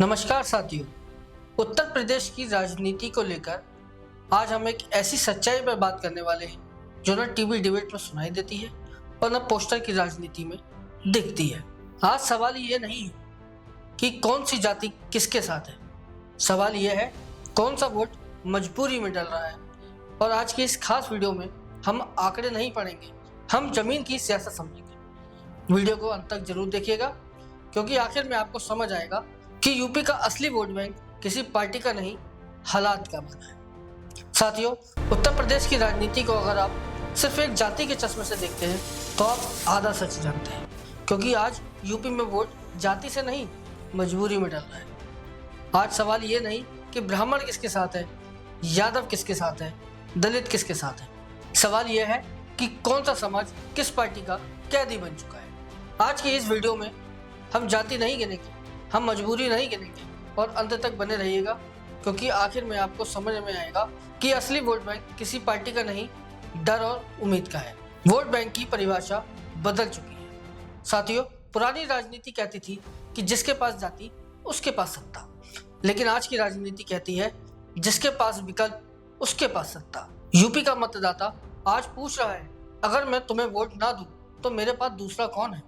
नमस्कार साथियों। उत्तर प्रदेश की राजनीति को लेकर आज हम एक ऐसी सच्चाई पर बात करने वाले हैं जो न टीवी डिबेट में सुनाई देती है और न पोस्टर की राजनीति में दिखती है। आज सवाल ये नहीं है कि कौन सी जाति किसके साथ है, सवाल ये है कौन सा वोट मजबूरी में डल रहा है। और आज की इस खास वीडियो में हम आंकड़े नहीं पढ़ेंगे, हम जमीन की सियासत समझेंगे। वीडियो को अंत तक जरूर देखिएगा क्योंकि आखिर में आपको समझ आएगा कि यूपी का असली वोट बैंक किसी पार्टी का नहीं, हालात का बना है। साथियों, उत्तर प्रदेश की राजनीति को अगर आप सिर्फ एक जाति के चश्मे से देखते हैं तो आप आधा सच जानते हैं, क्योंकि आज यूपी में वोट जाति से नहीं मजबूरी में डल रहा है। आज सवाल ये नहीं कि ब्राह्मण किसके साथ है, यादव किसके साथ है, दलित किसके साथ है। सवाल यह है कि कौन सा समाज किस पार्टी का कैदी बन चुका है। आज की इस वीडियो में हम जाति नहीं गिनेंगे, हम मजबूरी नहीं गिनेंगे और अंत तक बने रहिएगा क्योंकि आखिर में आपको समझ में आएगा कि असली वोट बैंक किसी पार्टी का नहीं, डर और उम्मीद का है। वोट बैंक की परिभाषा बदल चुकी है। साथियों, पुरानी राजनीति कहती थी कि जिसके पास जाति उसके पास सत्ता, लेकिन आज की राजनीति कहती है जिसके पास विकल्प उसके पास सत्ता। यूपी का मतदाता आज पूछ रहा है, अगर मैं तुम्हें वोट ना दूं तो मेरे पास दूसरा कौन है।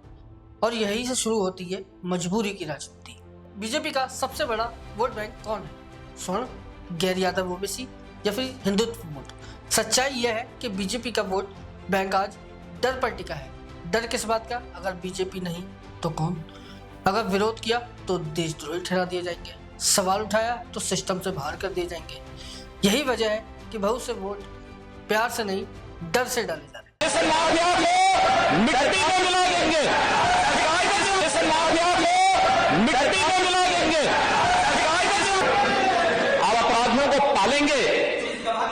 और यही से शुरू होती है मजबूरी की राजनीति। बीजेपी का सबसे बड़ा वोट बैंक कौन है? स्वर्ण, गैर यादव ओबीसी या फिर हिंदुत्व वोट? सच्चाई यह है कि बीजेपी का वोट बैंक आज डर पर टिका है। डर किस बात का? अगर बीजेपी नहीं तो कौन? अगर विरोध किया तो देशद्रोही ठहरा दिए जाएंगे, सवाल उठाया तो सिस्टम से बाहर कर दिए जाएंगे। यही वजह है कि बहुत से वोट प्यार से नहीं, डर से डाले जा रहे हैं। मिट्टी में मिला देंगे, मिट्टी में मिला देंगे। आप अपराधियों को पालेंगे।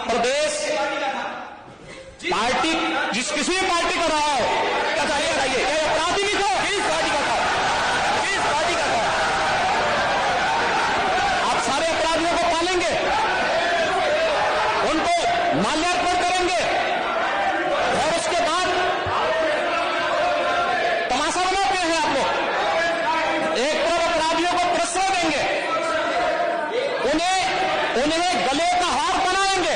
प्रदेश पार्टी जिस किसी भी पार्टी का रहा हो, बताइए अपराधी भी था, किस पार्टी का था, किस पार्टी का था। आप सारे अपराधियों को पालेंगे, उनको माल्यार्पण करेंगे और उसके बाद तमाशा बनाते हैं आप लोग। एक तरफ अपराधियों को प्रश्रय देंगे, उन्हें गले का हार बनाएंगे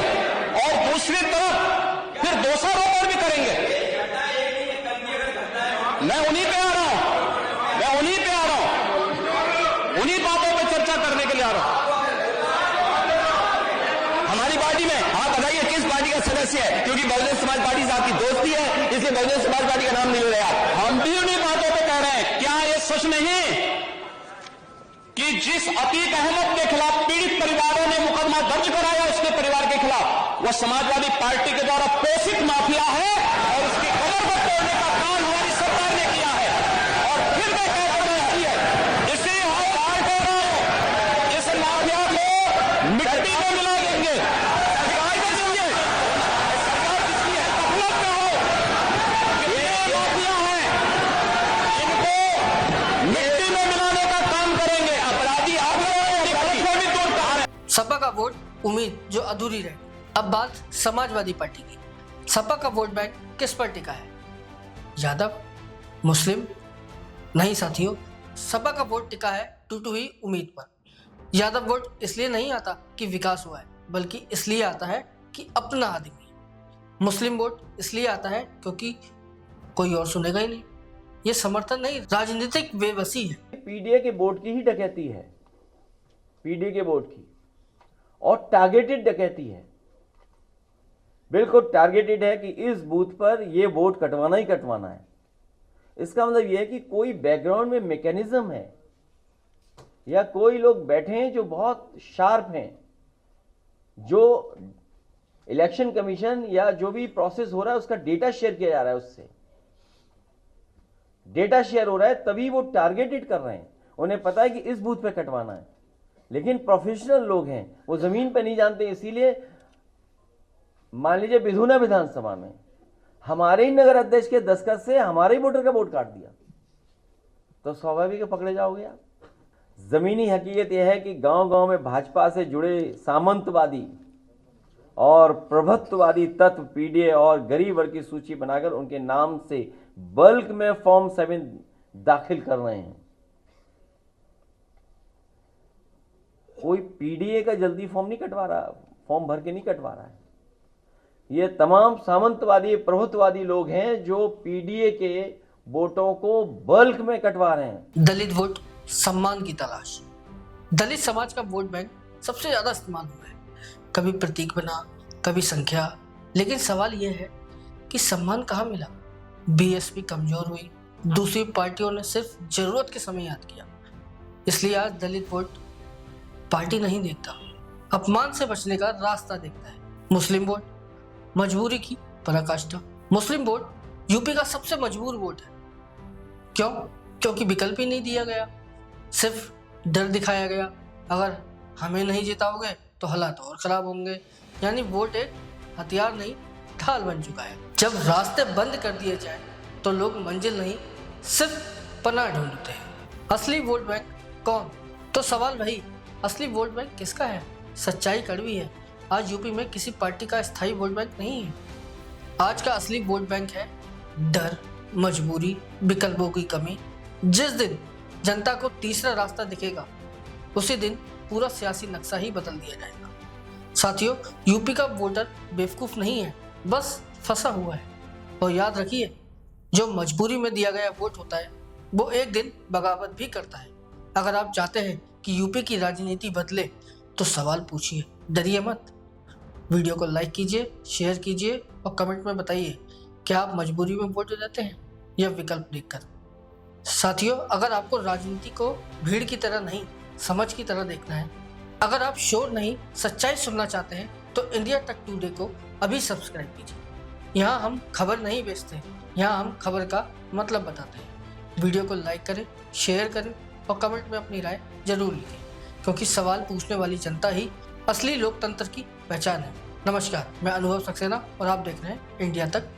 और दूसरी तरफ फिर दोषारोपण भी करेंगे। मैं उन्हीं पे आ रहा हूं, उन्हीं बातों पर चर्चा करने के लिए आ रहा हूं। हमारी पार्टी में आप बताइए किस पार्टी का सदस्य है? क्योंकि बहुजन समाज पार्टी से आपकी दोस्ती है, इसलिए बहुजन समाज पार्टी का नाम नहीं ले रहे आप। हम भी उन्हीं बातों पे कह रहे हैं। क्या ये सच नहीं कि जिस अतीक अहमद के खिलाफ पीड़ित परिवारों ने मुकदमा दर्ज कराया, उसके परिवार के खिलाफ, वह समाजवादी पार्टी के द्वारा पोषित माफिया है और उसकी कमर को तोड़ने का काम हमारी सरकार ने किया है। और फिर मैं कहता हूं इसे हाथ हो रहा है, इस माफिया को मिट्टी में मिला देंगे, सरकार किसकी है? गफलत में हो, ये माफिया है, इनको मिट्टी में मिलाने का काम करेंगे। अपराधी आप लोग भी दूर कहा है। सपा का वोट उम्मीद जो अधूरी रहे। अब बात समाजवादी पार्टी की। सपा का वोट बैंक किस पर टिका है? यादव, मुस्लिम? नहीं साथियों, सपा का वोट टिका है टूटी हुई उम्मीद पर। यादव वोट इसलिए नहीं आता कि विकास हुआ है, बल्कि इसलिए आता है कि अपना आदमी है। मुस्लिम वोट इसलिए आता है क्योंकि कोई और सुनेगा ही नहीं। ये समर्थन नहीं, राजनीतिक बेबसी है। पीडीए के वोट की ही डकैती है, पीडीए के वोट की, और टारगेटेड डकैती है। बिल्कुल टारगेटेड है कि इस बूथ पर यह वोट कटवाना ही कटवाना है। इसका मतलब यह है कि कोई बैकग्राउंड में मैकेनिज्म है या कोई लोग बैठे हैं जो बहुत शार्प हैं, जो इलेक्शन कमीशन या जो भी प्रोसेस हो रहा है उसका डेटा शेयर किया जा रहा है, उससे डेटा शेयर हो रहा है, तभी वो टारगेटेड कर रहे हैं। उन्हें पता है कि इस बूथ पे कटवाना है, लेकिन प्रोफेशनल लोग हैं, वो जमीन पे नहीं जानते। इसीलिए मान लीजिए बिधुना विधानसभा में हमारे ही नगर अध्यक्ष के दस्तखत से हमारे ही वोटर का वोट काट दिया, तो स्वाभाविक है पकड़े जाओगे आप। जमीनी हकीकत यह है कि गांव गांव में भाजपा से जुड़े सामंतवादी और प्रभुत्ववादी तत्व पीडीए और गरीब वर्ग की सूची बनाकर उनके नाम से बल्क में फॉर्म 7 दाखिल कर रहे हैं। कोई पीडीए का जल्दी फॉर्म नहीं कटवा रहा, फॉर्म भर के नहीं कटवा रहा है। ये तमाम सामंतवादी प्रभुत्ववादी लोग हैं जो पीडीए के वोटों को बल्क में कटवा रहे हैं। दलित वोट सम्मान की तलाश। दलित समाज का वोट बैंक सबसे ज्यादा इस्तेमाल हुआ है, कभी प्रतीक बना, कभी संख्या, लेकिन सवाल यह है कि सम्मान कहाँ मिला। बीएसपी कमजोर हुई, दूसरी पार्टियों ने सिर्फ जरूरत के समय याद किया, इसलिए आज दलित वोट पार्टी नहीं देखता, अपमान से बचने का रास्ता देखता है। मुस्लिम वोट मजबूरी की पराकाष्ठा। मुस्लिम वोट यूपी का सबसे मजबूर वोट है। क्यों? क्योंकि विकल्प ही नहीं दिया गया, सिर्फ डर दिखाया गया, अगर हमें नहीं जिताओगे तो हालात और खराब होंगे। यानी वोट एक हथियार नहीं, ढाल बन चुका है। जब रास्ते बंद कर दिए जाए तो लोग मंजिल नहीं, सिर्फ पनाह ढूंढते हैं। असली वोट बैंक कौन? तो सवाल वही, असली वोट बैंक किसका है? सच्चाई कड़वी है, आज यूपी में किसी पार्टी का स्थायी वोट बैंक नहीं है। आज का असली वोट बैंक है डर, मजबूरी, विकल्पों की कमी। जिस दिन जनता को तीसरा रास्ता दिखेगा, उसी दिन पूरा सियासी नक्शा ही बदल दिया जाएगा। साथियों, यूपी का वोटर बेवकूफ़ नहीं है, बस फंसा हुआ है। और याद रखिए, जो मजबूरी में दिया गया वोट होता है वो एक दिन बगावत भी करता है। अगर आप चाहते हैं कि यूपी की राजनीति बदले तो सवाल पूछिए, डरिए मत। वीडियो को लाइक कीजिए, शेयर कीजिए और कमेंट में बताइए क्या आप मजबूरी में वोट देते हैं या विकल्प देखकर। साथियों, अगर आपको राजनीति को भीड़ की तरह नहीं, समझ की तरह देखना है, अगर आप शोर नहीं सच्चाई सुनना चाहते हैं तो इंडिया तक टुडे को अभी सब्सक्राइब कीजिए। यहाँ हम खबर नहीं बेचते, यहाँ हम खबर का मतलब बताते हैं। वीडियो को लाइक करें, शेयर करें और कमेंट में अपनी राय जरूर लिखें, क्योंकि सवाल पूछने वाली जनता ही असली लोकतंत्र की पहचान है। नमस्कार, मैं अनुभव सक्सेना और आप देख रहे हैं इंडिया तक